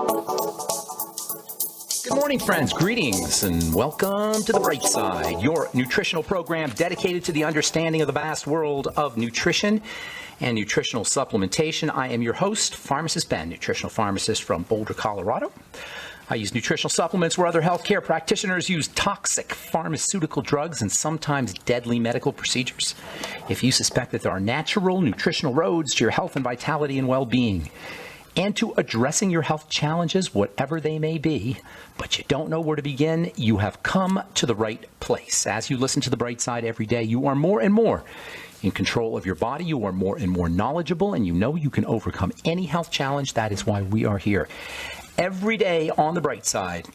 Good morning, friends. Greetings and welcome to The Bright Side, your nutritional program dedicated to the understanding of the vast world of nutrition and nutritional supplementation. I am your host, Pharmacist Ben, nutritional pharmacist from Boulder, Colorado. I use nutritional supplements where other healthcare practitioners use toxic pharmaceutical drugs and sometimes deadly medical procedures. If you suspect that there are natural nutritional roads to your health and vitality and well-being, and to addressing your health challenges, whatever they may be, but you don't know where to begin, you have come to the right place. As you listen to The Bright Side every day, you are more and more in control of your body. You are more and more knowledgeable, and you know you can overcome any health challenge. That is why we are here every day on The Bright Side,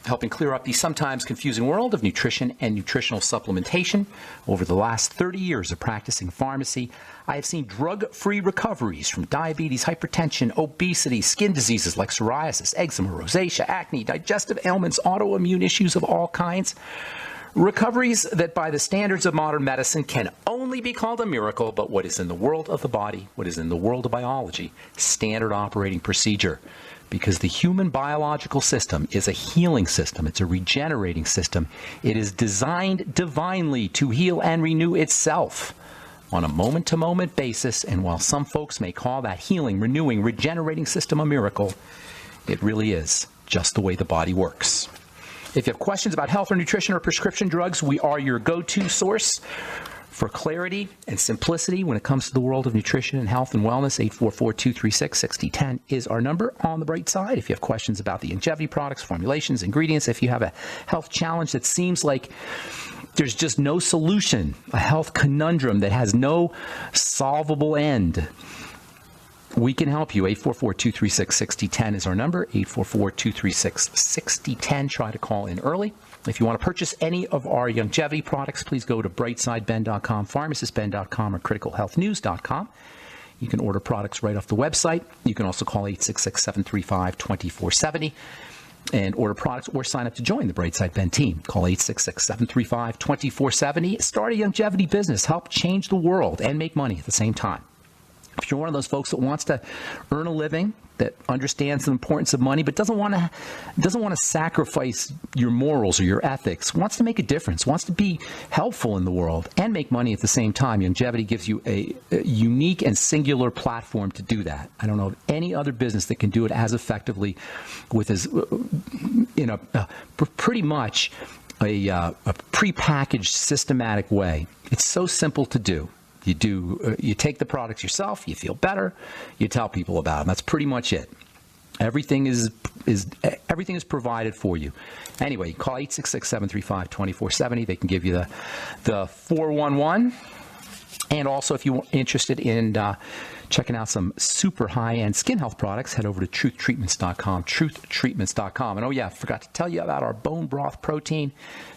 helping clear up the sometimes confusing world of nutrition and nutritional supplementation. Over the last 30 years of practicing pharmacy, I have seen drug-free recoveries from diabetes, hypertension, obesity, skin diseases like psoriasis, eczema, rosacea, acne, digestive ailments, autoimmune issues of all kinds. Recoveries that by the standards of modern medicine can only be called a miracle, but what is in the world of the body, what is in the world of biology, standard operating procedure. Because the human biological system is a healing system. It's a regenerating system. It is designed divinely to heal and renew itself on a moment-to-moment basis. And while some folks may call that healing, renewing, regenerating system a miracle, it really is just the way the body works. If you have questions about health or nutrition or prescription drugs, we are your go-to source for clarity and simplicity when it comes to the world of nutrition and health and wellness. 844-236-6010 is our number on The Bright Side. If you have questions about the longevity products, formulations, ingredients, if you have a health challenge that seems like there's just no solution, a health conundrum that has no solvable end, we can help you. 844-236-6010 is our number. 844-236-6010. Try to call in early. If you want to purchase any of our longevity products, please go to brightsideben.com, pharmacistben.com, or criticalhealthnews.com. You can order products right off the website. You can also call 866-735-2470 and order products or sign up to join the Brightside Ben team. Call 866-735-2470. Start a longevity business. Help change the world and make money at the same time. If you're one of those folks that wants to earn a living, that understands the importance of money, but doesn't want to sacrifice your morals or your ethics, wants to make a difference, wants to be helpful in the world and make money at the same time, longevity gives you a unique and singular platform to do that. I don't know of any other business that can do it as effectively with pretty much a prepackaged, systematic way. It's so simple to do. You take the products yourself, you feel better, you tell people about them. That's pretty much it. Everything is provided for you. Anyway, you call 866-735-2470. They can give you the 411. And also, if you're interested in checking out some super high-end skin health products, head over to truthtreatments.com, truthtreatments.com. And oh yeah, I forgot to tell you about our bone broth protein.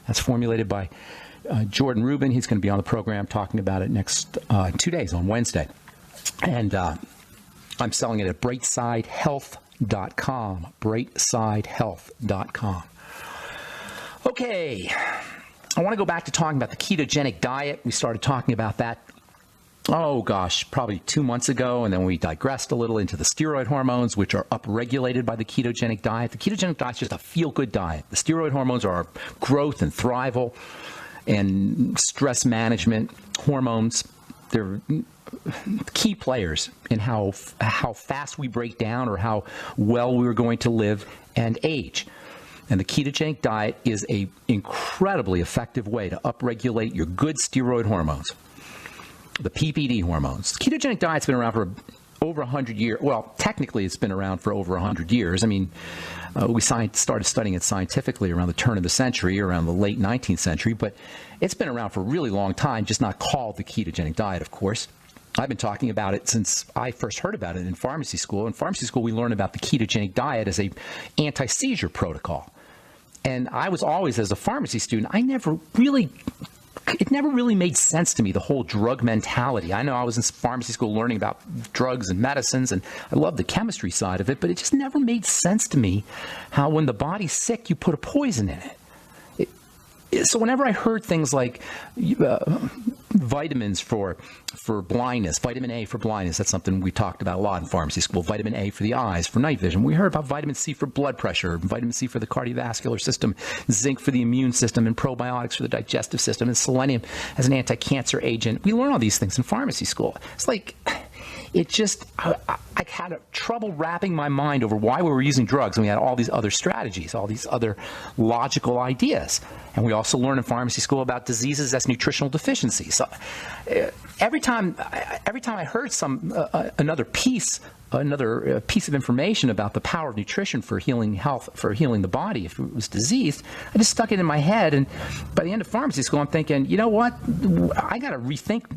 That's formulated by Jordan Rubin. He's going to be on the program talking about it next 2 days on Wednesday. And I'm selling it at brightsidehealth.com, brightsidehealth.com. Okay, I want to go back to talking about the ketogenic diet. We started talking about that, oh gosh, probably 2 months ago, and then we digressed a little into the steroid hormones, which are upregulated by the ketogenic diet. The ketogenic diet is just a feel-good diet. The steroid hormones are our growth and thrival and stress management hormones. They're key players in how fast we break down or how well we're going to live and age. And the ketogenic diet is an incredibly effective way to upregulate your good steroid hormones, the PPD hormones. The ketogenic diet's been around for over 100 years. Well, technically it's been around for over 100 years. I mean, we started studying it scientifically around the turn of the century, around the late 19th century, but it's been around for a really long time, just not called the ketogenic diet, of course. I've been talking about it since I first heard about it in pharmacy school. In pharmacy school, we learned about the ketogenic diet as a anti-seizure protocol. And I was always, as a pharmacy student, it never really made sense to me, the whole drug mentality. I know I was in pharmacy school learning about drugs and medicines, and I love the chemistry side of it, but it just never made sense to me how when the body's sick, you put a poison in it. So whenever I heard things like vitamins for blindness, vitamin A for blindness, that's something we talked about a lot in pharmacy school. Vitamin A for the eyes, for night vision. We heard about vitamin C for blood pressure, vitamin C for the cardiovascular system, zinc for the immune system, and probiotics for the digestive system, and selenium as an anti-cancer agent. We learn all these things in pharmacy school. It's like, it just, I had trouble wrapping my mind over why we were using drugs, and we had all these other strategies, all these other logical ideas. And we also learn in pharmacy school about diseases as nutritional deficiencies. So every time I heard another piece of information about the power of nutrition for healing health, for healing the body if it was diseased, I just stuck it in my head. And by the end of pharmacy school, I'm thinking, you know what? I got to rethink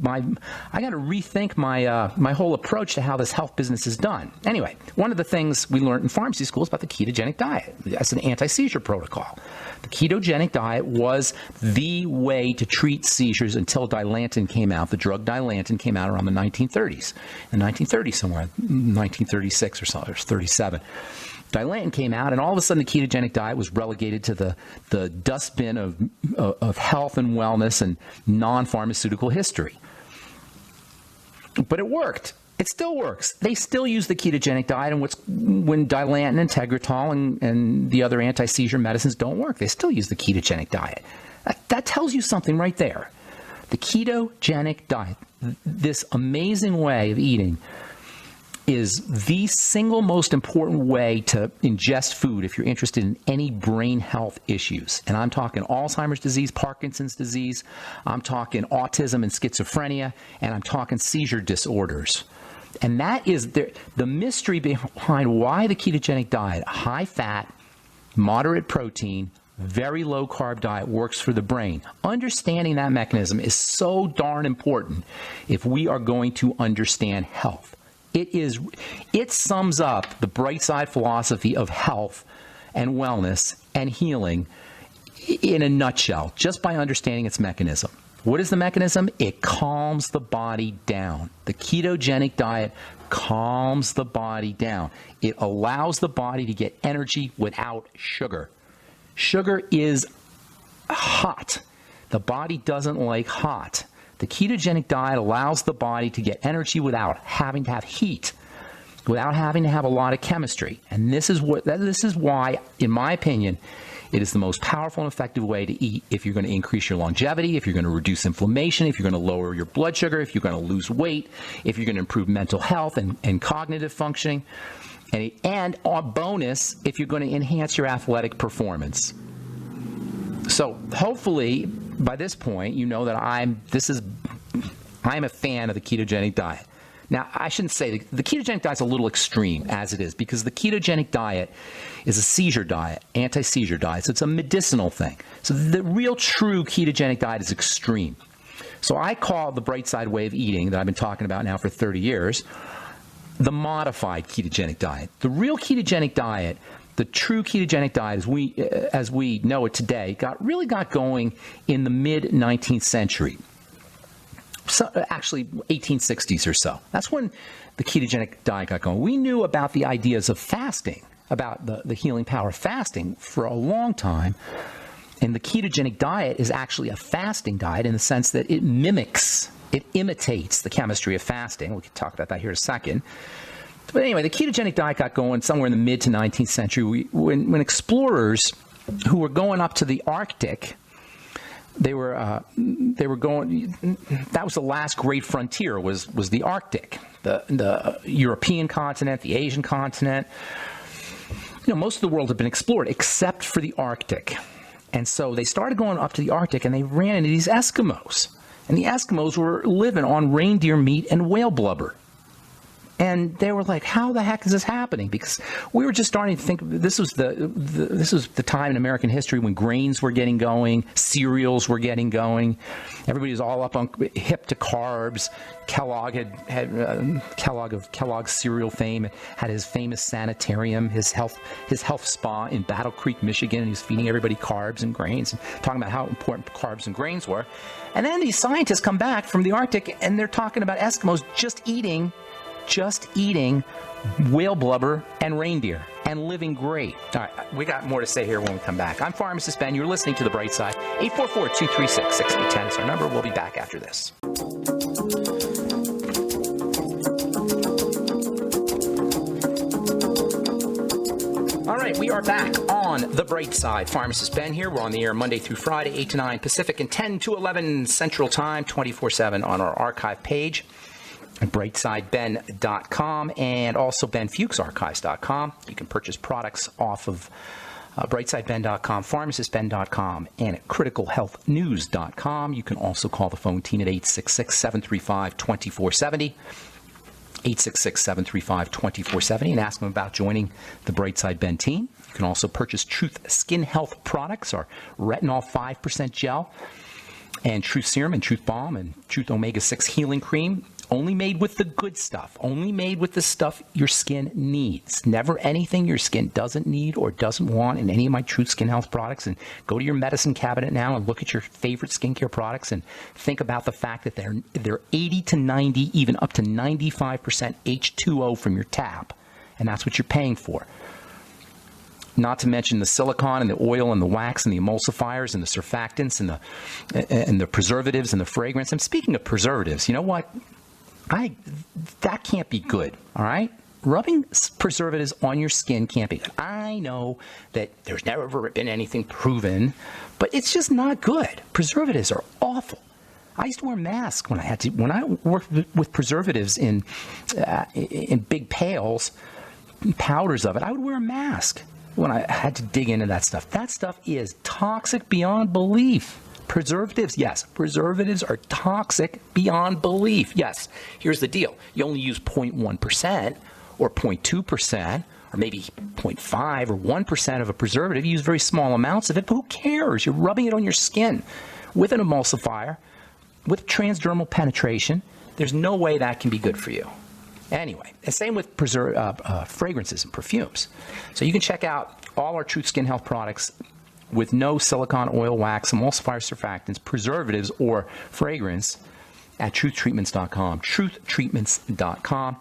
my whole approach to how this health business is done. Anyway, one of the things we learned in pharmacy school is about the ketogenic diet as an anti-seizure protocol. The ketogenic diet was the way to treat seizures until Dilantin came out. The drug Dilantin came out around the 1930s. In 1930 somewhere, 1936 or so, or 37. Dilantin came out, and all of a sudden the ketogenic diet was relegated to the dustbin of health and wellness and non-pharmaceutical history. But it worked. It still works. They still use the ketogenic diet, and when Dilantin and Tegretol and the other anti-seizure medicines don't work, they still use the ketogenic diet. That tells you something right there. The ketogenic diet, this amazing way of eating, is the single most important way to ingest food if you're interested in any brain health issues. And I'm talking Alzheimer's disease, Parkinson's disease, I'm talking autism and schizophrenia, and I'm talking seizure disorders. And that is the mystery behind why the ketogenic diet, high fat, moderate protein, very low carb diet works for the brain. Understanding that mechanism is so darn important if we are going to understand health. It sums up the bright side philosophy of health and wellness and healing in a nutshell, just by understanding its mechanism. What is the mechanism? It calms the body down. The ketogenic diet calms the body down. It allows the body to get energy without sugar. Sugar is hot. The body doesn't like hot. The ketogenic diet allows the body to get energy without having to have heat, without having to have a lot of chemistry. And this is why, in my opinion, it is the most powerful and effective way to eat if you're going to increase your longevity, if you're going to reduce inflammation, if you're going to lower your blood sugar, if you're going to lose weight, if you're going to improve mental health and cognitive functioning, and on bonus, if you're going to enhance your athletic performance. So hopefully, by this point, you know that I'm a fan of the ketogenic diet. Now, I shouldn't say the ketogenic diet is a little extreme as it is, because the ketogenic diet is a seizure diet, anti-seizure diet. So it's a medicinal thing. So the real true ketogenic diet is extreme. So I call the bright side way of eating that I've been talking about now for 30 years, the modified ketogenic diet. The real ketogenic diet, the true ketogenic diet as we know it today, really got going in the mid-19th century. So, actually 1860s or so. That's when the ketogenic diet got going. We knew about the ideas of fasting, about the healing power of fasting for a long time. And the ketogenic diet is actually a fasting diet in the sense that it imitates the chemistry of fasting. We can talk about that here in a second. But anyway, the ketogenic diet got going somewhere in the mid to 19th century when explorers who were going up to the Arctic, they were going. That was the last great frontier. Was the Arctic, the European continent, the Asian continent. You know, most of the world had been explored except for the Arctic, and so they started going up to the Arctic, and they ran into these Eskimos, and the Eskimos were living on reindeer meat and whale blubber. And they were like, how the heck is this happening? Because we were just starting to think, this was the time in American history when grains were getting going, cereals were getting going. Everybody was all hip to carbs. Kellogg had Kellogg of Kellogg's cereal fame had his famous sanitarium, his health spa in Battle Creek, Michigan. And he was feeding everybody carbs and grains and talking about how important carbs and grains were. And then these scientists come back from the Arctic and they're talking about Eskimos just eating just eating whale blubber and reindeer and living great. All right, we got more to say here when we come back. I'm Pharmacist Ben. You're listening to The Bright Side. 844-236-6010 is our number. We'll be back after this. All right, we are back on The Bright Side. Pharmacist Ben here. We're on the air Monday through Friday, 8 to 9 Pacific and 10 to 11 Central Time, 24/7 on our archive page at brightsideben.com and also benfuchsarchives.com. You can purchase products off of brightsideben.com, pharmacistben.com, and at criticalhealthnews.com. You can also call the phone team at 866-735-2470. 866-735-2470 and ask them about joining the Brightside Ben team. You can also purchase Truth Skin Health products, our Retinol 5% gel, and Truth Serum and Truth Balm and Truth Omega-6 Healing Cream. Only made with the good stuff. Only made with the stuff your skin needs. Never anything your skin doesn't need or doesn't want in any of my Truth Skin Health products. And go to your medicine cabinet now and look at your favorite skincare products and think about the fact that they're 80 to 90, even up to 95% H2O from your tap. And that's what you're paying for. Not to mention the silicone and the oil and the wax and the emulsifiers and the surfactants and the preservatives and the fragrance. And speaking of preservatives, you know what? That can't be good, all right? Rubbing preservatives on your skin can't be good. I know that there's never been anything proven, but it's just not good. Preservatives are awful. I used to wear masks when I worked with preservatives in big pails, powders of it. I would wear a mask when I had to dig into that stuff. That stuff is toxic beyond belief. Preservatives, yes. Preservatives are toxic beyond belief. Yes. Here's the deal. You only use 0.1% or 0.2% or maybe 0.5 or 1% of a preservative. You use very small amounts of it, but who cares? You're rubbing it on your skin with an emulsifier, with transdermal penetration. There's no way that can be good for you. Anyway, and same with fragrances and perfumes. So you can check out all our Truth Skin Health products with no silicone, oil, wax, emulsifier, surfactants, preservatives, or fragrance at truthtreatments.com, truthtreatments.com.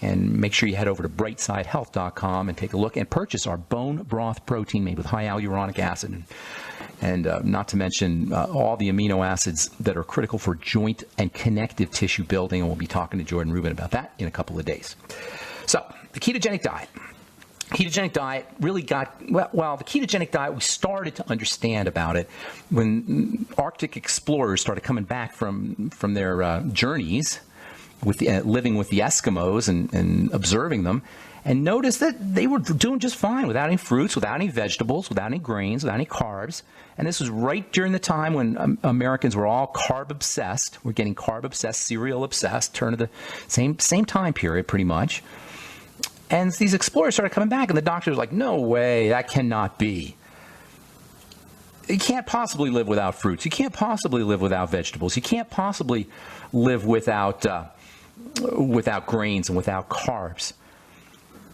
And make sure you head over to brightsidehealth.com and take a look and purchase our bone broth protein made with high hyaluronic acid and not to mention all the amino acids that are critical for joint and connective tissue building. And we'll be talking to Jordan Rubin about that in a couple of days. So, the ketogenic diet. Ketogenic diet really got, well, the ketogenic diet, we started to understand about it when Arctic explorers started coming back from their journeys, with living with the Eskimos and observing them, and noticed that they were doing just fine without any fruits, without any vegetables, without any grains, without any carbs. And this was right during the time when Americans were all carb-obsessed. We're getting carb-obsessed, cereal-obsessed, turn of the same time period pretty much. And these explorers started coming back, and the doctor was like, no way, that cannot be. You can't possibly live without fruits. You can't possibly live without vegetables. You can't possibly live without grains and without carbs.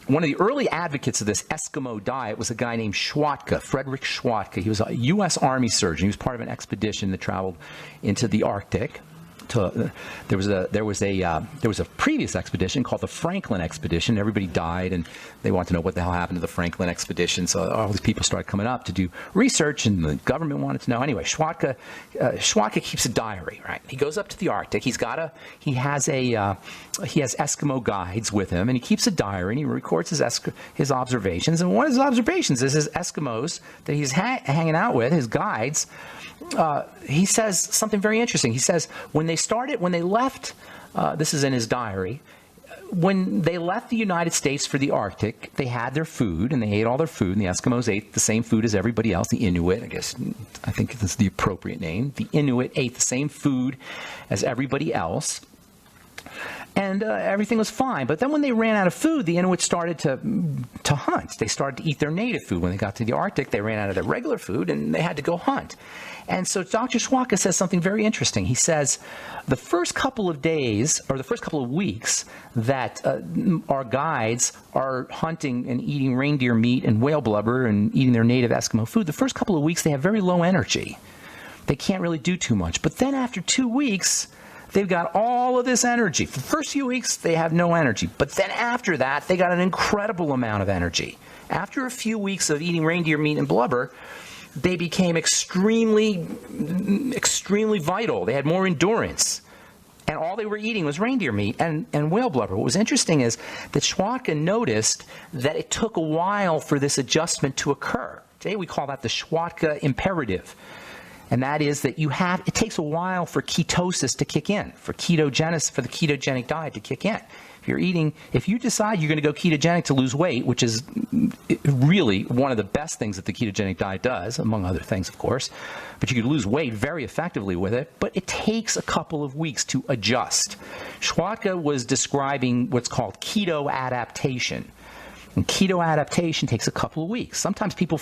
One of the early advocates of this Eskimo diet was a guy named Schwatka, Frederick Schwatka. He was a U.S. Army surgeon. He was part of an expedition that traveled into the Arctic. There was a previous expedition called the Franklin expedition. Everybody died, and they wanted to know what the hell happened to the Franklin expedition. So all these people started coming up to do research, and the government wanted to know. Anyway, Schwatka keeps a diary. Right, he goes up to the Arctic. He has Eskimo guides with him, and he keeps a diary, and he records his observations. And one of his observations is his Eskimos that he's hanging out with, his guides. He says something very interesting. He says when they left, this is in his diary, when they left the United States for the Arctic, they had their food, and they ate all their food, and the Eskimos ate the same food as everybody else, the Inuit, I think that's the appropriate name. The Inuit ate the same food as everybody else, and everything was fine. But then when they ran out of food, the Inuit started to hunt. They started to eat their native food. When they got to the Arctic, they ran out of their regular food, and they had to go hunt. And so Dr. Schwatka says something very interesting. He says the first couple of days or the first couple of weeks that our guides are hunting and eating reindeer meat and whale blubber and eating their native Eskimo food, the first couple of weeks they have very low energy. They can't really do too much. But then after 2 weeks, they've got all of this energy. For the first few weeks, they have no energy. But then after that, they got an incredible amount of energy. After a few weeks of eating reindeer meat and blubber, they became extremely vital. They had more endurance. And all they were eating was reindeer meat and whale blubber. What was interesting is that Schwatka noticed that it took a while for this adjustment to occur. Today we call that the Schwatka imperative. And that is that it takes a while for ketosis to kick in, for the ketogenic diet to kick in. If you decide you're going to go ketogenic to lose weight, which is really one of the best things that the ketogenic diet does, among other things, of course, but you could lose weight very effectively with it, but it takes a couple of weeks to adjust. Schwatka was describing what's called keto adaptation. And keto adaptation takes a couple of weeks. Sometimes people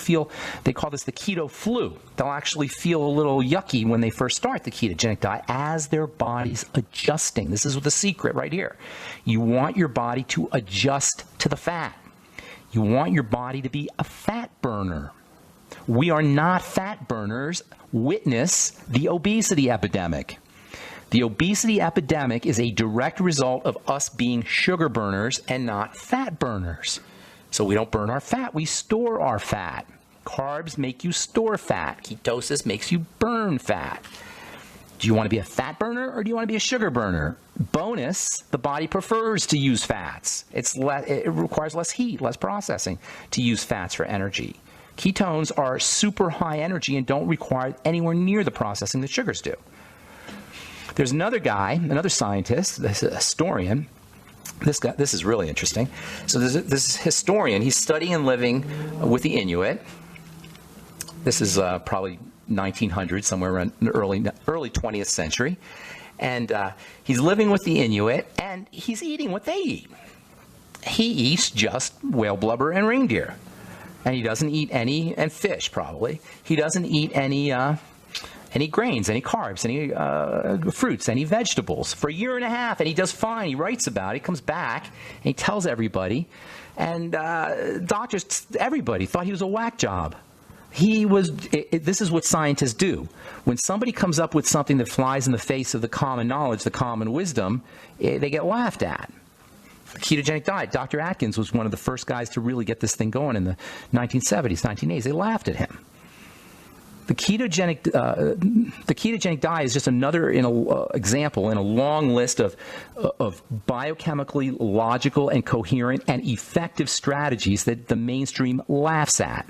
they call this the keto flu. They'll actually feel a little yucky when they first start the ketogenic diet as their body's adjusting. This is the secret right here. You want your body to adjust to the fat. You want your body to be a fat burner. We are not fat burners. Witness the obesity epidemic. The obesity epidemic is a direct result of us being sugar burners and not fat burners. So we don't burn our fat, we store our fat. Carbs make you store fat. Ketosis makes you burn fat. Do you want to be a fat burner or do you want to be a sugar burner? Bonus, the body prefers to use fats. It requires less heat, less processing to use fats for energy. Ketones are super high energy and don't require anywhere near the processing that sugars do. There's another guy, another scientist, this historian. This is really interesting. So this historian, he's studying and living with the Inuit. This is probably 1900, somewhere around the early 20th century. And he's living with the Inuit, and he's eating what they eat. He eats just whale blubber and reindeer. And he doesn't eat and fish probably. He doesn't eat any grains, any carbs, any fruits, any vegetables for a year and a half, and he does fine. He writes about it. He comes back, and he tells everybody, and doctors, everybody thought he was a whack job. This is what scientists do. When somebody comes up with something that flies in the face of the common knowledge, the common wisdom, they get laughed at. The ketogenic diet, Dr. Atkins was one of the first guys to really get this thing going in the 1970s, 1980s. They laughed at him. The ketogenic diet is just another example in a long list of biochemically logical and coherent and effective strategies that the mainstream laughs at.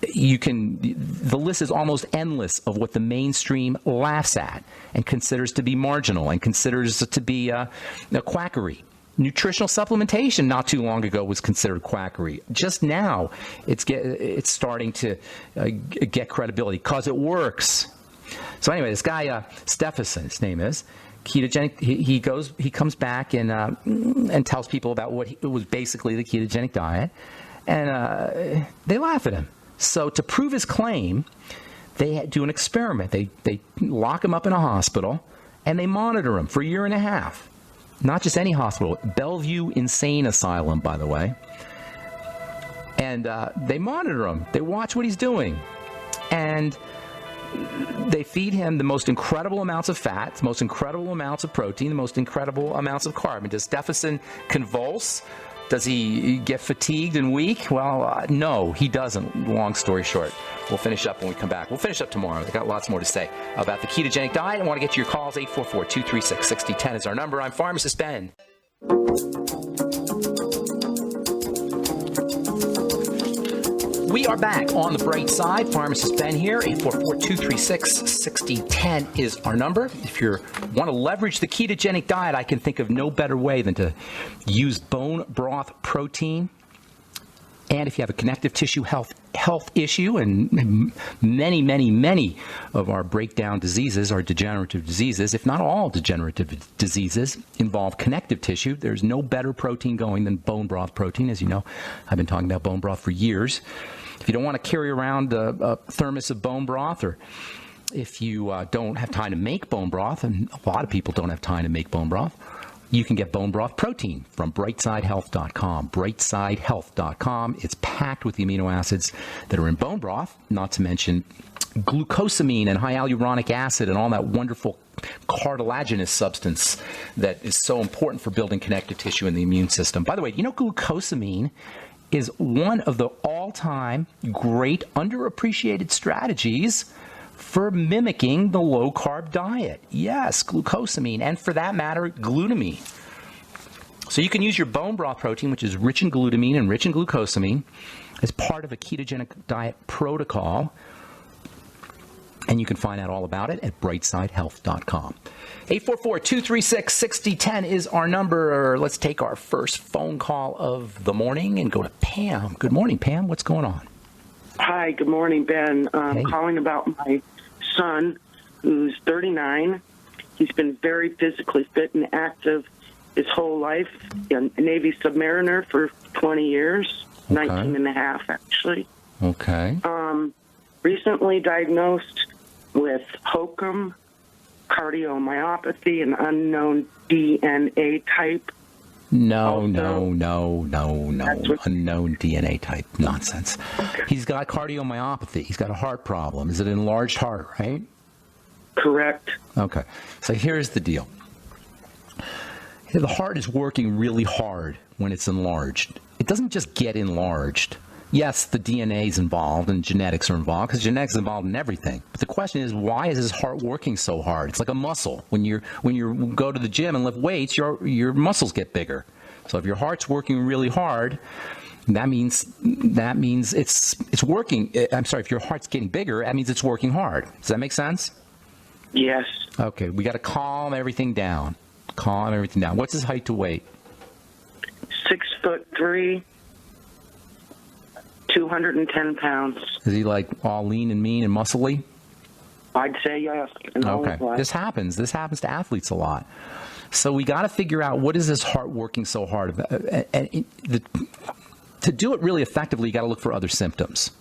The list is almost endless of what the mainstream laughs at and considers to be marginal and considers to be a quackery. Nutritional supplementation not too long ago was considered quackery. Just now, it's starting to get credibility because it works. So anyway, this guy Stephenson, his name is ketogenic. He comes back and tells people about what was basically the ketogenic diet, and they laugh at him. So to prove his claim, they do an experiment. They lock him up in a hospital and they monitor him for a year and a half. Not just any hospital, Bellevue Insane Asylum, by the way. And they monitor him. They watch what he's doing. And they feed him the most incredible amounts of fat, the most incredible amounts of protein, the most incredible amounts of carb. And does Stephenson convulse? Does he get fatigued and weak? Well, no, he doesn't. Long story short. We'll finish up when we come back. We'll finish up tomorrow. We've got lots more to say about the ketogenic diet. I want to get to your calls. 844-236-6010 is our number. I'm Pharmacist Ben. We are back on the bright side. Pharmacist Ben here. 844-236-6010 is our number. If you want to leverage the ketogenic diet, I can think of no better way than to use bone broth protein. And if you have a connective tissue health issue, and many of our breakdown diseases are degenerative diseases, if not all degenerative diseases involve connective tissue, there's no better protein going than bone broth protein. As you know, I've been talking about bone broth for years. If you don't want to carry around a thermos of bone broth, or if you don't have time to make bone broth, and a lot of people don't have time to make bone broth, you can get bone broth protein from brightsidehealth.com. Brightsidehealth.com. It's packed with the amino acids that are in bone broth, not to mention glucosamine and hyaluronic acid and all that wonderful cartilaginous substance that is so important for building connective tissue in the immune system. By the way, glucosamine is one of the all-time great underappreciated strategies for mimicking the low-carb diet. Yes, glucosamine, and for that matter, glutamine. So you can use your bone broth protein, which is rich in glutamine and rich in glucosamine, as part of a ketogenic diet protocol. And you can find out all about it at brightsidehealth.com. 844-236-6010 is our number. Let's take our first phone call of the morning and go to Pam. Good morning, Pam. What's going on? Hi, good morning, Ben. I'm calling about my son, who's 39. He's been very physically fit and active his whole life. A Navy submariner for 20 years, okay. 19 and a half, actually. Okay. Recently diagnosed with HOCM, cardiomyopathy, an unknown DNA type. No. Unknown DNA type nonsense. Okay. He's got cardiomyopathy. He's got a heart problem. Is it an enlarged heart, right? Correct. Okay. So here's the deal. The heart is working really hard when it's enlarged. It doesn't just get enlarged. Yes, the DNA is involved and genetics are involved, because genetics is involved in everything. But the question is, why is his heart working so hard? It's like a muscle. When you go to the gym and lift weights, your muscles get bigger. So if your heart's working really hard, that means it's working. I'm sorry, if your heart's getting bigger, that means it's working hard. Does that make sense? Yes. Okay, we got to calm everything down. Calm everything down. What's his height to weight? 6'3", 210 pounds. Is he like all lean and mean and muscly? I'd say yes. Okay. This happens. This happens to athletes a lot. So we got to figure out, what is his heart working so hard about? To do it really effectively, you got to look for other symptoms.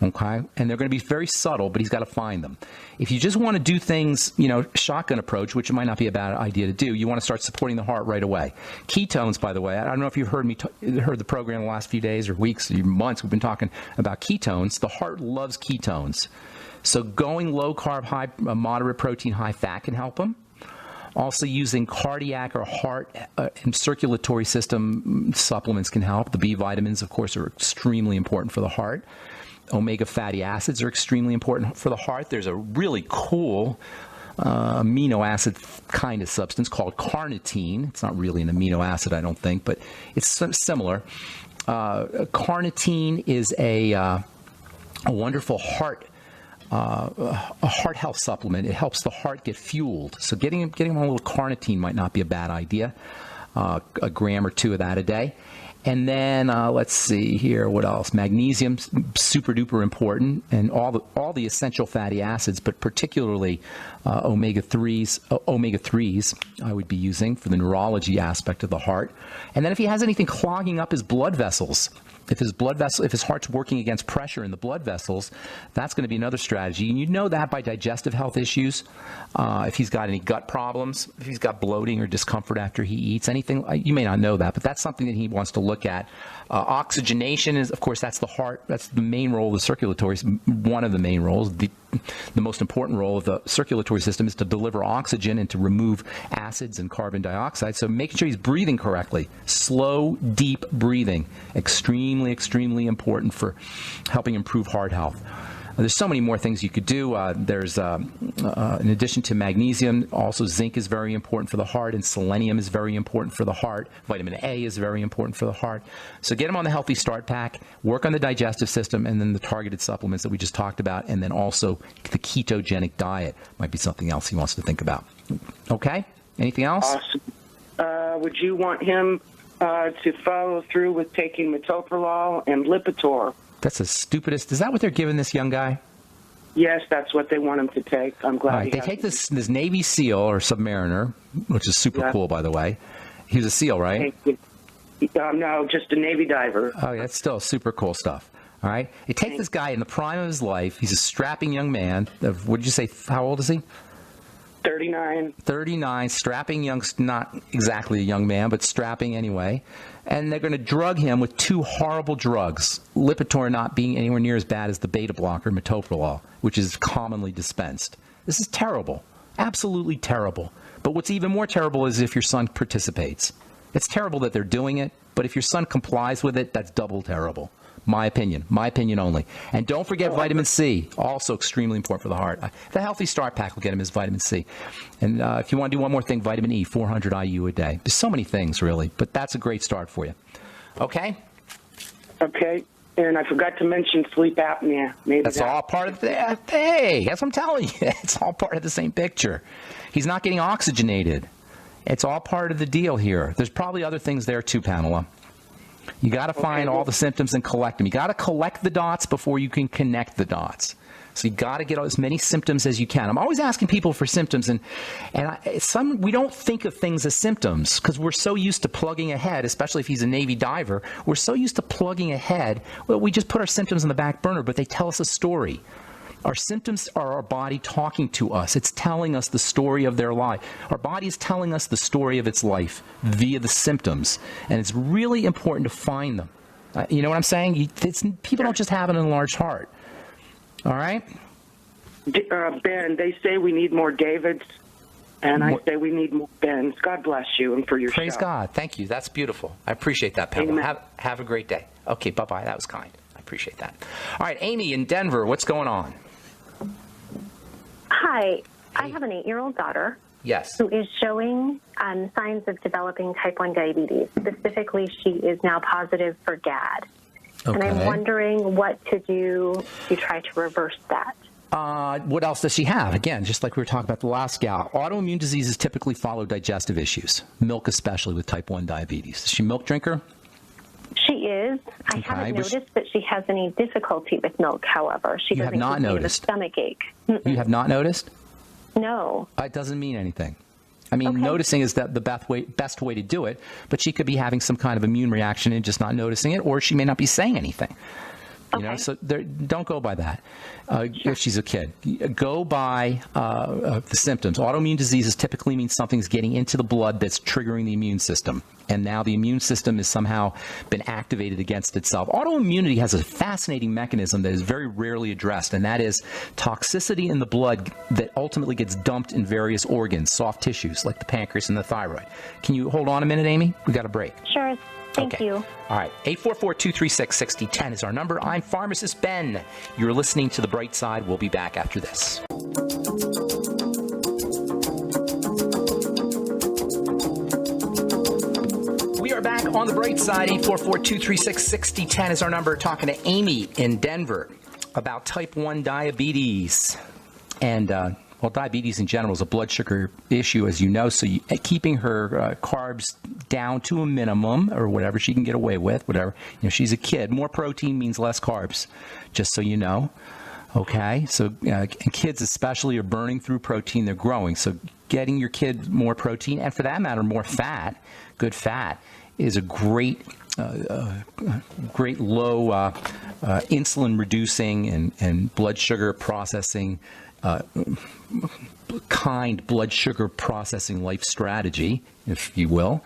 Okay? And they're going to be very subtle, but he's got to find them. If you just want to do things, shotgun approach, which might not be a bad idea to do, you want to start supporting the heart right away. Ketones, by the way, I don't know if you've heard the program the last few days or weeks or months. We've been talking about ketones. The heart loves ketones. So going low carb, high, moderate protein, high fat can help them. Also using cardiac or heart and circulatory system supplements can help. The B vitamins, of course, are extremely important for the heart. Omega fatty acids are extremely important for the heart. There's a really cool amino acid kind of substance called carnitine. It's not really an amino acid, I don't think, but it's similar. Carnitine is a wonderful heart health supplement. It helps the heart get fueled. So getting a little carnitine might not be a bad idea. A gram or two of that a day. And then let's see here, what else? Magnesium, super duper important, and all the essential fatty acids, but particularly omega 3s I would be using for the neurology aspect of the heart. And then if he has anything clogging up his blood vessels, if his heart's working against pressure in the blood vessels, that's going to be another strategy. And you know that by digestive health issues. If he's got any gut problems, if he's got bloating or discomfort after he eats, anything, you may not know that, but that's something that he wants to look at. Oxygenation is, of course, that's the heart. That's the main role of the circulatory, one of the main roles. The most important role of the circulatory system is to deliver oxygen and to remove acids and carbon dioxide. So making sure he's breathing correctly. Slow, deep breathing. Extremely, extremely important for helping improve heart health. There's so many more things you could do. There's, in addition to magnesium, also zinc is very important for the heart, and selenium is very important for the heart. Vitamin A is very important for the heart. So get him on the Healthy Start Pack, work on the digestive system, and then the targeted supplements that we just talked about, and then also the ketogenic diet might be something else he wants to think about. Okay? Anything else? Awesome. Would you want him to follow through with taking metoprolol and Lipitor? That's the stupidest. Is that what they're giving this young guy? Yes, that's what they want him to take. I'm glad. All right, they take this Navy SEAL or submariner, which is super cool, by the way. He was a SEAL, right? No, just a Navy diver. Oh, yeah, that's still super cool stuff. All right? They take this guy in the prime of his life. He's a strapping young man. What did you say? How old is he? 39. 39, strapping young, not exactly a young man, but strapping anyway. And they're going to drug him with two horrible drugs, Lipitor not being anywhere near as bad as the beta blocker, metoprolol, which is commonly dispensed. This is terrible, absolutely terrible. But what's even more terrible is if your son participates. It's terrible that they're doing it, but if your son complies with it, that's double terrible. My opinion only. And don't forget vitamin C, also extremely important for the heart. The Healthy Start Pack will get him his vitamin C. And if you want to do one more thing, vitamin E, 400 IU a day. There's so many things, really, but that's a great start for you. Okay? Okay. And I forgot to mention sleep apnea. Maybe that's all part of the, hey, that's what I'm telling you. It's all part of the same picture. He's not getting oxygenated. It's all part of the deal here. There's probably other things there too, Pamela. You got to find all the symptoms and collect them. You got to collect the dots before you can connect the dots. So you got to get as many symptoms as you can. I'm always asking people for symptoms, and we don't think of things as symptoms because we're so used to plugging ahead, especially if he's a Navy diver. We're so used to plugging ahead. Well, we just put our symptoms on the back burner, but they tell us a story. Our symptoms are our body talking to us. It's telling us the story of their life. Our body is telling us the story of its life via the symptoms. And it's really important to find them. You know what I'm saying? People don't just have an enlarged heart. All right? Ben, they say we need more Davids, and I say we need more Bens. God bless you and for your show. Praise God. Thank you. That's beautiful. I appreciate that, Pamela. Have a great day. Okay, bye-bye. That was kind. I appreciate that. All right, Amy in Denver, what's going on? Hi, I have an 8-year-old daughter. Yes. Who is showing signs of developing type 1 diabetes. Specifically, she is now positive for GAD. Okay. And I'm wondering what to do to try to reverse that. What else does she have? Again, just like we were talking about the last gal, autoimmune diseases typically follow digestive issues, milk especially with type 1 diabetes. Is she a milk drinker? She is. I haven't noticed that she has any difficulty with milk, however. She doesn't complain of a stomach ache. You have not noticed? No. It doesn't mean anything. I mean, noticing is that the best way to do it, but she could be having some kind of immune reaction and just not noticing it, or she may not be saying anything. You know, so don't go by that. If she's a kid, go by the symptoms. Autoimmune diseases typically mean something's getting into the blood that's triggering the immune system. And now the immune system has somehow been activated against itself. Autoimmunity has a fascinating mechanism that is very rarely addressed, and that is toxicity in the blood that ultimately gets dumped in various organs, soft tissues like the pancreas and the thyroid. Can you hold on a minute, Amy? We got a break. Sure. Thank you. All right. 844-236-6010 is our number. I'm Pharmacist Ben. You're listening to The Bright Side. We'll be back after this. We are back on The Bright Side. 844-236-6010 is our number. Talking to Amy in Denver about type 1 diabetes. And, well, diabetes in general is a blood sugar issue, as you know, so keeping her carbs down to a minimum or whatever she can get away with, whatever. You know, she's a kid. More protein means less carbs, just so you know. Okay? So and kids especially are burning through protein. They're growing. So getting your kid more protein, and for that matter, more fat, good fat, is a great low insulin-reducing and blood sugar processing kind blood sugar processing life strategy, if you will.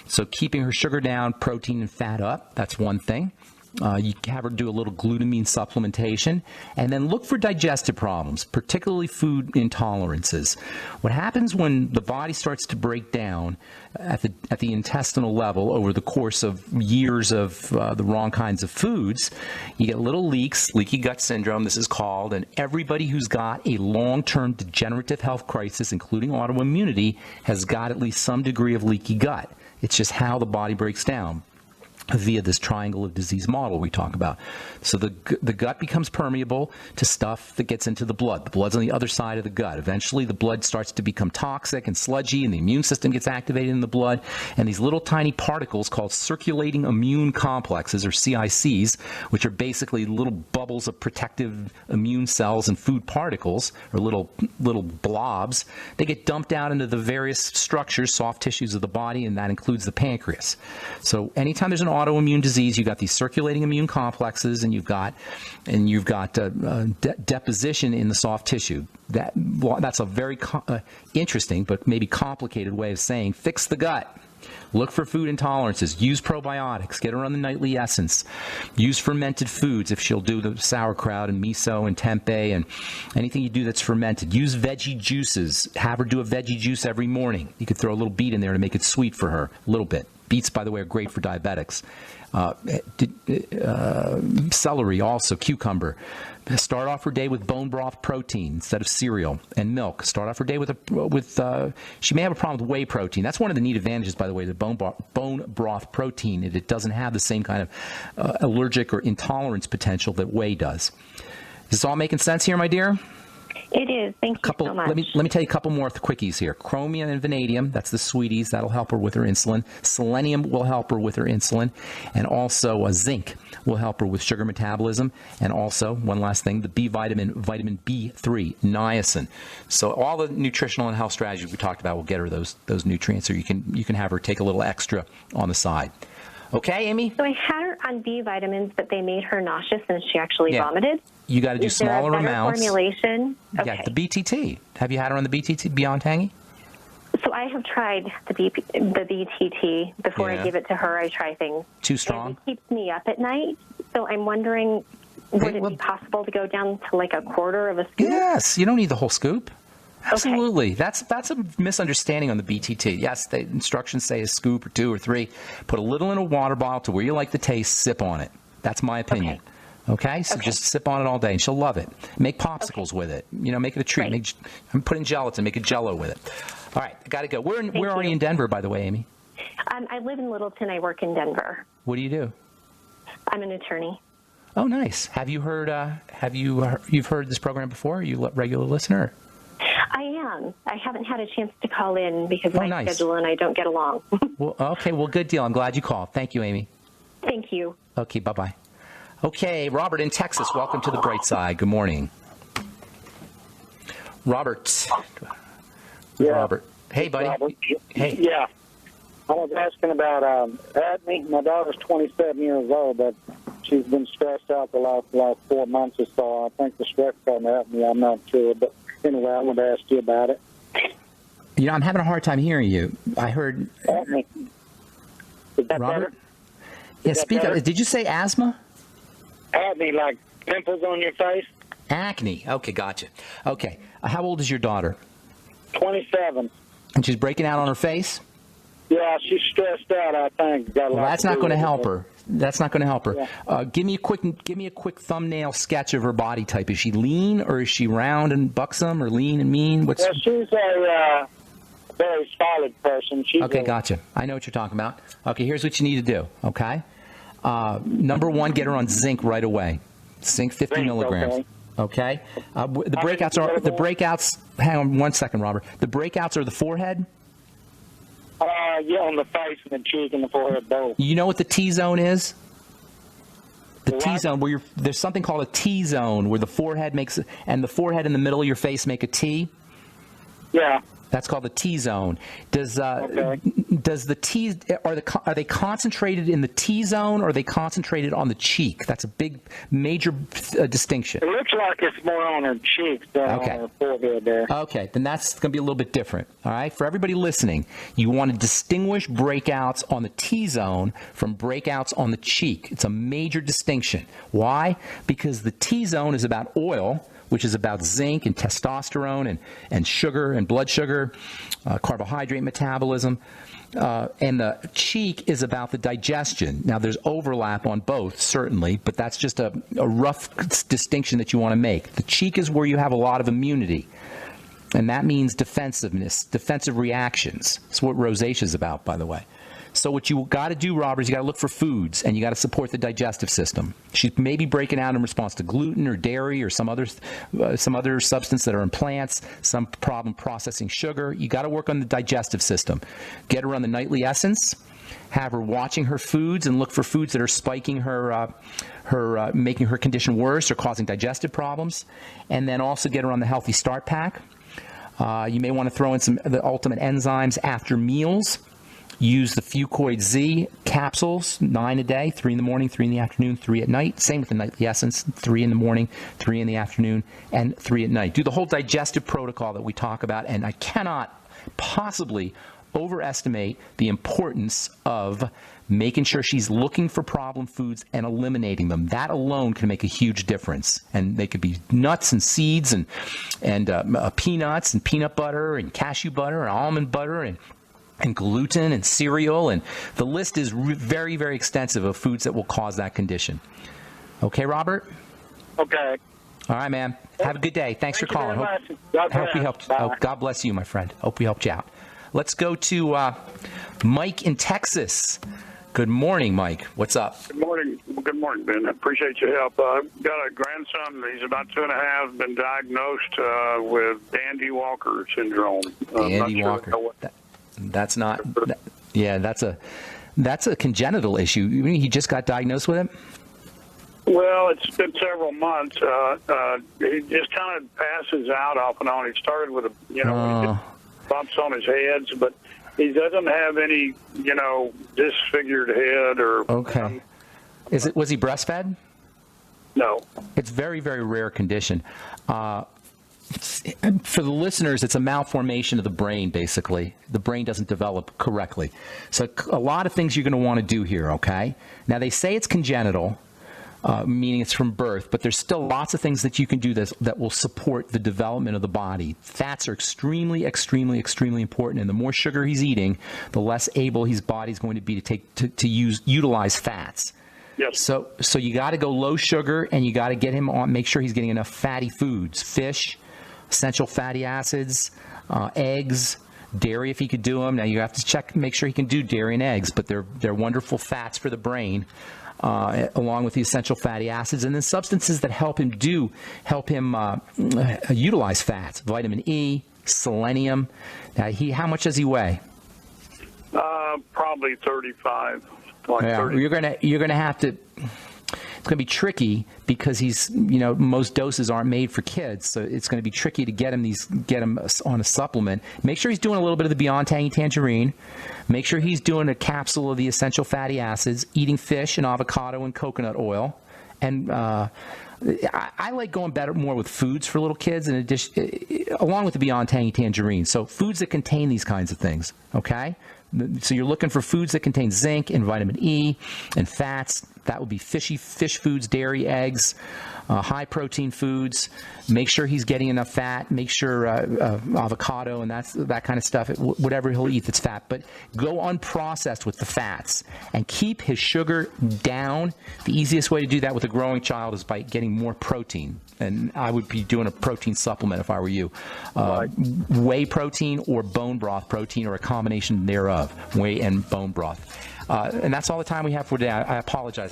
So keeping her sugar down, protein and fat up, that's one thing. You have her do a little glutamine supplementation, and then look for digestive problems, particularly food intolerances. What happens when the body starts to break down at the intestinal level over the course of years of the wrong kinds of foods, you get little leaks, leaky gut syndrome, this is called, and everybody who's got a long-term degenerative health crisis, including autoimmunity, has got at least some degree of leaky gut. It's just how the body breaks down via this triangle of disease model we talk about. So the gut becomes permeable to stuff that gets into the blood. The blood's on the other side of the gut. Eventually, the blood starts to become toxic and sludgy, and the immune system gets activated in the blood. And these little tiny particles called circulating immune complexes, or CICs, which are basically little bubbles of protective immune cells and food particles, or little blobs, they get dumped out into the various structures, soft tissues of the body, and that includes the pancreas. So anytime there's an autoimmune disease, you've got these circulating immune complexes, and you've got deposition in the soft tissue. That's a very interesting but maybe complicated way of saying fix the gut. Look for food intolerances. Use probiotics. Get her on the nightly essence. Use fermented foods if she'll do the sauerkraut and miso and tempeh and anything you do that's fermented. Use veggie juices. Have her do a veggie juice every morning. You could throw a little beet in there to make it sweet for her, a little bit. Beets, by the way, are great for diabetics. Celery also, cucumber. Start off her day with bone broth protein instead of cereal and milk. Start off her day with she may have a problem with whey protein. That's one of the neat advantages, by the way, the bone broth protein. It doesn't have the same kind of allergic or intolerance potential that whey does. Is this all making sense here, my dear? It is. Thank you so much. Let me tell you a couple more quickies here. Chromium and vanadium, that's the sweeties. That'll help her with her insulin. Selenium will help her with her insulin. And also zinc will help her with sugar metabolism. And also, one last thing, the B vitamin, vitamin B3, niacin. So all the nutritional and health strategies we talked about will get her those nutrients, or you can have her take a little extra on the side. Okay, Amy? So I had her on B vitamins, but they made her nauseous and she actually vomited. You got to do smaller amounts. Formulation? Okay. Yeah, the BTT. Have you had her on the BTT, Beyond Tangy? So I have tried the BTT. Before I give it to her, I try things. Too strong? And it keeps me up at night. So I'm wondering, would it be possible to go down to like a quarter of a scoop? Yes. You don't need the whole scoop. Absolutely. Okay. That's a misunderstanding on the BTT. Yes, the instructions say a scoop or 2 or 3. Put a little in a water bottle to where you like the taste. Sip on it. That's my opinion. Okay? So just sip on it all day, and she'll love it. Make popsicles with it. Make it a treat. Right. Put in gelatin. Make a Jell-O with it. All right. I got to go. Where are you in Denver, by the way, Amy? I live in Littleton. I work in Denver. What do you do? I'm an attorney. Oh, nice. Have you heard? You've heard this program before? Are you a regular listener? I am. I haven't had a chance to call in because of my schedule and I don't get along. Well, good deal. I'm glad you called. Thank you, Amy. Thank you. Okay, bye-bye. Okay, Robert in Texas, welcome to the bright side. Good morning. Robert. Yeah. Robert. Hey, buddy. Robert. Hey. Yeah. I was asking about acne. My daughter's 27 years old, but she's been stressed out the last 4 months or so. I think the stress caused acne. I'm not sure, but anyway, I wanted to ask you about it. I'm having a hard time hearing you. I heard... Acne. Is that Robert? better? Yeah, speak up. Did you say asthma? Acne, like pimples on your face? Acne. Okay, gotcha. Okay. How old is your daughter? 27. And she's breaking out on her face? Yeah, she's stressed out, I think. That's not going to help her. That's not going to help her. Yeah. Give me a quick thumbnail sketch of her body type. Is she lean, or is she round and buxom, or lean and mean? Well, she's a very solid person. Okay, gotcha. I know what you're talking about. Okay, here's what you need to do. Okay, number one, get her on zinc right away. Zinc 50 milligrams. Okay. The breakouts. Hang on 1 second, Robert. The breakouts are the forehead. Yeah, on the face and the cheek and the forehead, both. You know what the T-zone is? The What? T-zone, where there's something called a T-zone, where the forehead makes, and the forehead and the middle of your face make a T. Yeah. That's called the T-zone. Does the T, are they concentrated in the T-zone, or are they concentrated on the cheek? That's a big, major distinction. It looks like it's more on her cheeks than on her forehead there. Okay, then that's going to be a little bit different. All right, for everybody listening, you want to distinguish breakouts on the T-zone from breakouts on the cheek. It's a major distinction. Why? Because the T-zone is about oil, which is about zinc and testosterone and sugar and blood sugar, carbohydrate metabolism. And the cheek is about the digestion. Now, there's overlap on both, certainly, but that's just a rough distinction that you want to make. The cheek is where you have a lot of immunity, and that means defensiveness, defensive reactions. That's what rosacea is about, by the way. So what you got to do, Robert, is you got to look for foods, and you got to support the digestive system. She's maybe breaking out in response to gluten or dairy or some other substance that are in plants, some problem processing sugar. You got to work on the digestive system. Get her on the nightly essence. Have her watching her foods and look for foods that are spiking her, making her condition worse or causing digestive problems. And then also get her on the Healthy Start Pack. You may want to throw in the ultimate enzymes after meals. use the Fucoid Z capsules, 9 a day, 3 in the morning, 3 in the afternoon, 3 at night. Same with the Nightly Essence, 3 in the morning, 3 in the afternoon, and 3 at night. Do the whole digestive protocol that we talk about, and I cannot possibly overestimate the importance of making sure she's looking for problem foods and eliminating them. That alone can make a huge difference. And they could be nuts and seeds and peanuts and peanut butter and cashew butter and almond butter and gluten and cereal. And the list is very, very extensive of foods that will cause that condition. Okay, Robert? Okay. All right, man. Have a good day. Thanks for calling. Hope we helped. Oh, God bless you, my friend. Hope we helped you out. Let's go to Mike in Texas. Good morning, Mike. What's up? Good morning. Good morning, Ben. I appreciate your help. I've got a grandson. He's about 2.5, been diagnosed with Dandy Walker syndrome. Dandy Walker. That's not. Yeah, that's a congenital issue. You mean he just got diagnosed with it? Well, it's been several months. He just kind of passes out off and on. He started with he bumps on his heads, but he doesn't have any, disfigured head or. Okay. Was he breastfed? No. It's very, very rare condition. For the listeners, it's a malformation of the brain, basically. The brain doesn't develop correctly. So a lot of things you're going to want to do here, okay? Now, they say it's congenital, meaning it's from birth, but there's still lots of things that you can do that will support the development of the body. Fats are extremely, extremely, extremely important, and the more sugar he's eating, the less able his body's going to be to utilize fats. Yes. So you got to go low sugar, and you got to get him on. Make sure he's getting enough fatty foods: fish, essential fatty acids, eggs, dairy if he could do them. Now you have to make sure he can do dairy and eggs, but they're wonderful fats for the brain. Along with the essential fatty acids, and then substances that help him utilize fats: vitamin E, selenium. Now, how much does he weigh? Probably 35. Yeah, 30. you're gonna have to. It's going to be tricky because most doses aren't made for kids, so it's going to be tricky to get him on a supplement. Make sure he's doing a little bit of the Beyond Tangy Tangerine. Make sure he's doing a capsule of the essential fatty acids, eating fish and avocado and coconut oil. And I like going more with foods for little kids, in addition, along with the Beyond Tangy Tangerine. So foods that contain these kinds of things, okay? So you're looking for foods that contain zinc and vitamin E and fats. That would be fish foods, dairy, eggs, high protein foods. Make sure he's getting enough fat. Make sure avocado and that kind of stuff. Whatever he'll eat that's fat. But go unprocessed with the fats and keep his sugar down. The easiest way to do that with a growing child is by getting more protein. And I would be doing a protein supplement if I were you. Whey protein or bone broth protein, or a combination thereof, whey and bone broth. And that's all the time we have for today. I apologize.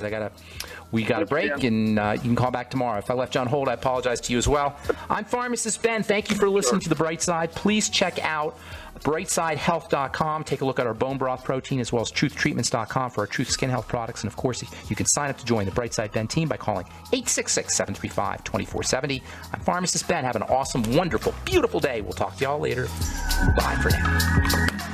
We got a break, and you can call back tomorrow. If I left you on hold, I apologize to you as well. I'm Pharmacist Ben. Thank you for listening to The Bright Side. Please check out brightsidehealth.com. Take a look at our bone broth protein, as well as truthtreatments.com for our Truth Skin Health products. And, of course, you can sign up to join the Bright Side Ben team by calling 866-735-2470. I'm Pharmacist Ben. Have an awesome, wonderful, beautiful day. We'll talk to y'all later. Bye for now.